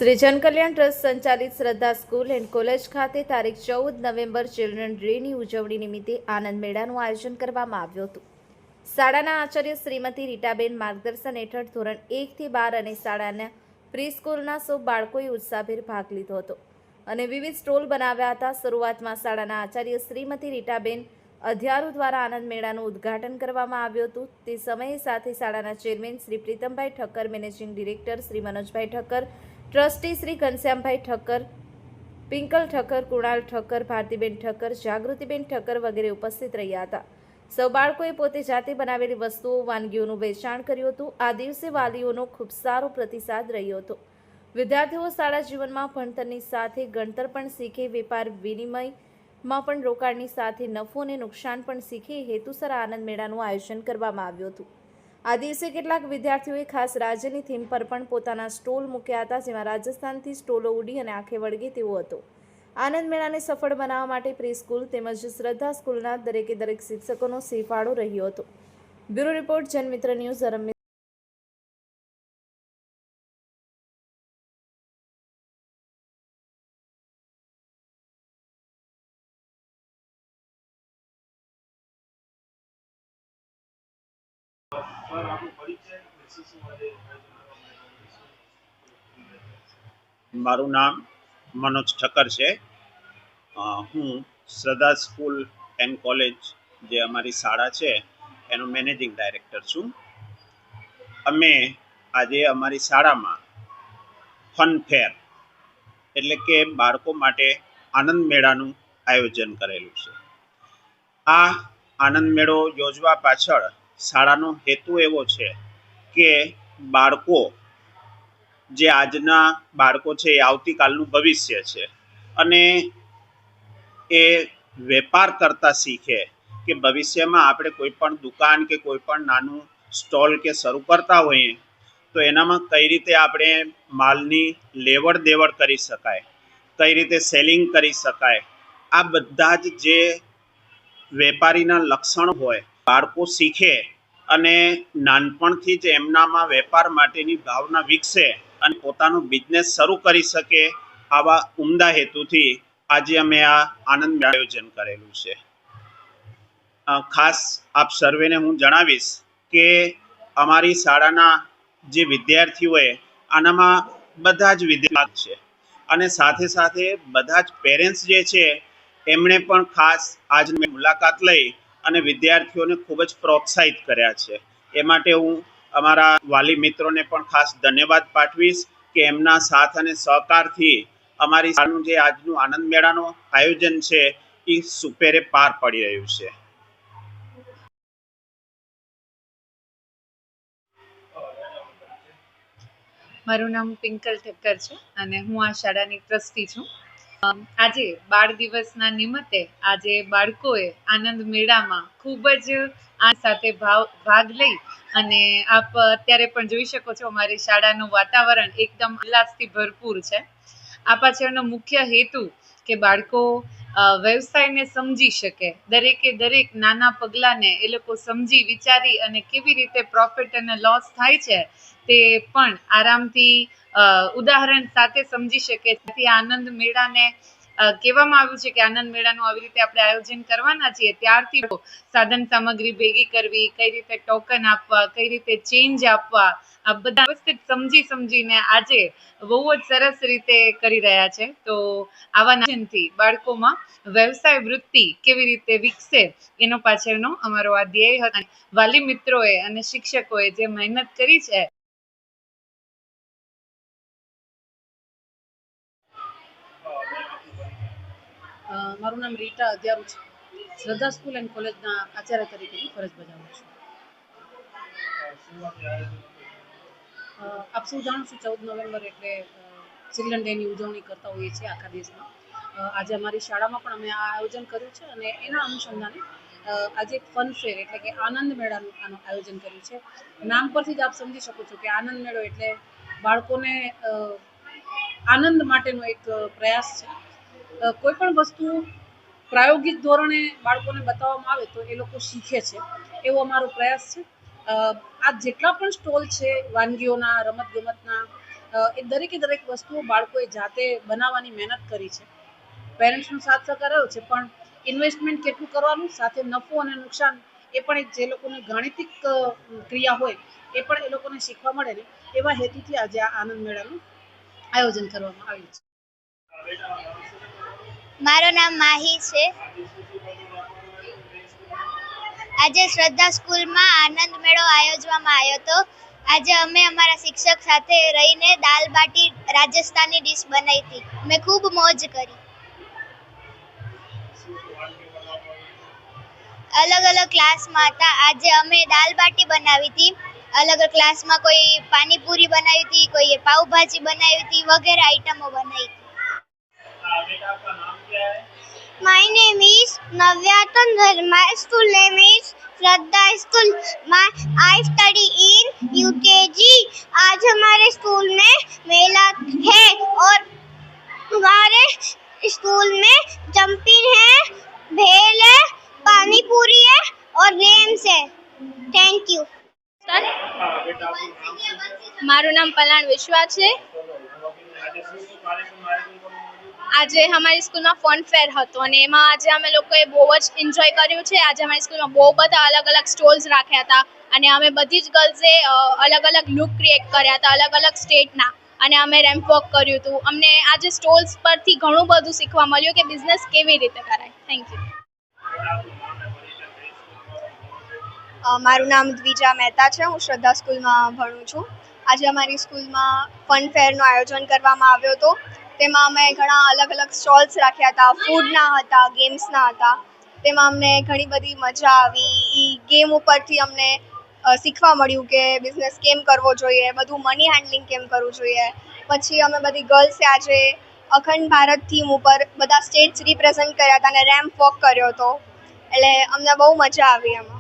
શ્રી જનકલ્યાણ trust સંચાલિત શ્રદ્ધા school and college ખાતે તારીખ 14 નવેમ્બર ચિલ્ડ્રન ડેની ઉજવણી નિમિત્તે આનંદ મેળાનું આયોજન કરવામાં આવ્યું હતું. શાળાના આચાર્ય શ્રીમતી રીટાબેન માર્ગદર્શન હેઠળ ધોરણ 1 થી 12 અને શાળાના પ્રી-સ્કૂલના સૌ બાળકોએ ઉત્સાહભેર ભાગ લીધો હતો અને વિવિધ સ્ટોલ બનાવ્યા હતા. શરૂઆતમાં શાળાના આચાર્ય શ્રીમતી રીટાબેન અધ્યારુ દ્વારા આનંદ મેળાનું ઉદ્ઘાટન કરવામાં આવ્યું હતું. તે સમયે સાથે શાળાના chairman Shri Pritambhai Thakkar, managing director Shri Manojbhai Thakkar, trustee Shri Ghanshyambhai Thakkar, Pinkal Thakkar, Kunal Thakkar, Bhartiben Thakkar, Jagrutiben Thakkar વગેરે ઉપસ્થિત રહ્યા હતા. સૌ બાળકોએ પોતે જાતે બનાવેલી વસ્તુઓ, વાનગીઓનું વેચાણ કર્યું હતું. આ દિવસે વાલીઓનો ખૂબ સારો પ્રતિસાદ રહ્યો હતો. વિદ્યાર્થીઓ શાળા જીવનમાં ભણતરની સાથે ગણતર પણ શીખે, વેપાર વિનિમયમાં પણ રોકાણની સાથે નફો અને નુકસાન પણ શીખે એ હેતુસર આનંદ મેળાનું આયોજન કરવામાં આવ્યું હતું. આ દિવસે કેટલાક વિદ્યાર્થીઓએ ખાસ રાજ્યની થીમ પર પણ પોતાના સ્ટોલ મૂક્યા હતા, જેમાં રાજસ્થાનથી સ્ટોલો ઉડી અને આંખે વળગે તેવો હતો. આનંદ મેળાને સફળ બનાવવા માટે પ્રી સ્કૂલ તેમજ શ્રદ્ધા સ્કૂલના દરેક શિક્ષકોનો ફાળો રહ્યો હતો. બ્યુરો રિપોર્ટ, જનમિત્ર ન્યૂઝ, અરમ. મારું નામ મનોજ ઠક્કર છે. હું શ્રદ્ધા સ્કૂલ એન્ડ કોલેજ જે અમારી શાળા છે એનો મેનેજિંગ ડાયરેક્ટર છું. અમે આજે અમારી શાળામાં ફન ફેર એટલે કે બાળકો માટે આનંદ મેળાનું આયોજન કરેલું છે. આ આનંદ મેળો યોજવા પાછળ શાળાનો હેતુ એવો છે કે બાળકો જે આજના બાળકો છે એ આવતીકાલનું ભવિષ્ય છે અને એ વેપાર કરતા શીખે કે ભવિષ્યમાં આપણે કોઈ પણ દુકાન કે કોઈ પણ નાનું સ્ટોલ કે શરૂ કરતા હોઈએ તો એનામાં કઈ રીતે આપણે માલની લેવડ દેવડ કરી શકાય, કઈ રીતે સેલિંગ કરી શકાય, આ બધા જ જે વેપારીના લક્ષણ હોય બાળકો શીખે અને નાનપણથી જ એમનામાં વેપાર માટેની ભાવના વિકસે અને પોતાનો બિઝનેસ શરૂ કરી શકે, આવા ઉમદા હેતુથી આજે અમે આ આનંદ આયોજન કરેલું છે. ખાસ આપ સર્વેને હું જણાવીશ કે અમારી શાળાના જે વિદ્યાર્થીઓએ આનામાં બધા જ વિદ્યાર્થી છે અને સાથે સાથે બધા જ પેરેન્ટ્સ જે છે એમણે પણ ખાસ આજની મુલાકાત લઈ અને વિદ્યાર્થીઓને ખૂબ જ પ્રોત્સાહિત કર્યા છે. એ માટે હું અમારા વાલી મિત્રોને પણ ખાસ ધન્યવાદ પાઠવીશ કે એમના સાથ અને સહકારથી અમારી શાળાનું જે આજનું આનંદ મેળાનું આયોજન છે એ સુપેરે પાર પડી રહ્યું છે. મારું નામ પિંકલ ઠક્કર છે અને હું આ શાળાની ટ્રસ્ટી છું. આજે બાળ દિવસના નિમિત્તે આજે બાળકોએ આનંદ મેળામાં ખૂબ જ આ સાથે ભાગ લઈ અને આપ અત્યારે પણ જોઈ શકો છો અમારી શાળાનું વાતાવરણ એકદમ ઉલ્લાસથી ભરપૂર છે. આ પાછળનો મુખ્ય હેતુ કે બાળકો વ્યવસાયને સમજી શકે, દરેક નાના પગલાંને એ લોકો સમજી વિચારી અને કેવી રીતે પ્રોફિટ અને લોસ થાય છે તે પણ આરામથી ઉદાહરણ સાથે સમજી શકે. તેથી આનંદ મેળાને કહેવામાં આવ્યું છે કે આનંદ મેળાનું આવી રીતે આપણે આયોજન કરવાના છીએ. ત્યારથી સાધન સામગ્રી ભેગી કરવી, કઈ રીતે ટોકન આપવા, કઈ રીતે ચેન્જ આપવા, આ બધા વ્યવસ્થિત સમજીને આજે બહુ જ સરસ રીતે કરી રહ્યા છે. તો આવા નાનથી બાળકોમાં વ્યવસાય વૃત્તિ કેવી રીતે વિકસે એનો પાછળનો અમારો આ ધ્યેય હતો. વાલી મિત્રોએ અને શિક્ષકોએ જે મહેનત કરી છે. મારું નામ રીટા અધ્યારુ છે. શ્રદ્ધા સ્કૂલ એન્ડ કોલેજના આચાર્ય તરીકે ફરજ બજાવું છું. આપ સૌ જાણો છો 14 નવેમ્બર એટલે ચિલ્ડ્રન ડેની ઉજવણી કરતા હોઈએ છીએ આખા દેશમાં. આજે અમારી શાળામાં પણ અમે આ આયોજન કર્યું છે અને એના અનુસંધાને આજે એક ફન ફેર એટલે કે આનંદ મેળાનું આયોજન કર્યું છે. નામ પરથી જ આપ સમજી શકો છો કે આનંદ મેળો એટલે બાળકોને આનંદ માટેનો એક પ્રયાસ છે. કોઈ પણ વસ્તુ પ્રાયોગિક ધોરણે બાળકોને બતાવવામાં આવે તો એ લોકો શીખે છે, એવો અમારો પ્રયાસ છે. આ જેટલા પણ સ્ટોલ છે વાનગીઓના, રમતગમતના, એ દરેકે દરેક વસ્તુઓ બાળકોએ જાતે બનાવવાની મહેનત કરી છે. પેરેન્ટ્સનો સાથ સહકાર આવ્યો છે, પણ ઇન્વેસ્ટમેન્ટ કેટલું કરવાનું, સાથે નફો અને નુકસાન એ પણ એક જે લોકોને ગાણિતિક ક્રિયા હોય એ પણ એ લોકોને શીખવા મળે ને એવા હેતુથી આજે આ આનંદ મેળાનું આયોજન કરવામાં આવ્યું છે. મારું નામ માહી છે. આજે શ્રદ્ધા સ્કૂલમાં આનંદ મેળો આયોજવામાં આવ્યો હતો. આજે અમે અમારા શિક્ષક સાથે રહીને દાલ બાટી રાજસ્થાની ડીશ બનાવી હતી. મેં ખૂબ મોજ કરી. અલગ અલગ ક્લાસમાં હતા. આજે અમે દાલ બાટી બનાવી હતી. અલગ અલગ ક્લાસમાં કોઈ પાણીપુરી બનાવી હતી, કોઈએ પાવભાજી બનાવી હતી, વગેરે આઈટમો બનાવી હતી. My name is Navya Tandhar. My school name is Shraddha School. I study in UKG. आज हमारे स्कूल में मेला है और हमारे स्कूल में जंपिंग है, भेल है, पानी पूरी है और गेम्स है. Thank you. મારું નામ પલાણ વિશ્વા છે. આજે અમારી સ્કૂલમાં ફન ફેર હતો અને એમાં આજે અમે લોકોએ બહુ જ એન્જોય કર્યું છે. આજે અમારી સ્કૂલમાં બહુ બધા અલગ અલગ સ્ટોલ્સ રાખ્યા હતા અને અમે બધી જ ગર્લ્સે અલગ અલગ લુક ક્રિએટ કર્યા હતા, અલગ અલગ સ્ટેટના, અને અમે રેમ્પ વોક કર્યું હતું. અમને આજે સ્ટોલ્સ પરથી ઘણું બધું શીખવા મળ્યું કે બિઝનેસ કેવી રીતે કરાય. Thank you. મારું નામ દ્વિજા મહેતા છે. હું શ્રદ્ધા સ્કૂલમાં ભણું છું. આજે અમારી સ્કૂલમાં ફન ફેરનું આયોજન કરવામાં આવ્યો હતો. તેમાં અમે ઘણા અલગ અલગ સ્ટોલ્સ રાખ્યા હતા, ફૂડના હતા, ગેમ્સના હતા. તેમાં અમને ઘણી બધી મજા આવી. એ ગેમ ઉપરથી અમને શીખવા મળ્યું કે બિઝનેસ કેમ કરવો જોઈએ, બધું મની હેન્ડલિંગ કેમ કરવું જોઈએ. પછી અમે બધી ગર્લ્સે આજે અખંડ ભારત થીમ ઉપર બધા સ્ટેટ્સ રિપ્રેઝન્ટ કર્યા હતા અને રેમ્પ વોક કર્યો હતો. એટલે અમને બહુ મજા આવી એમાં.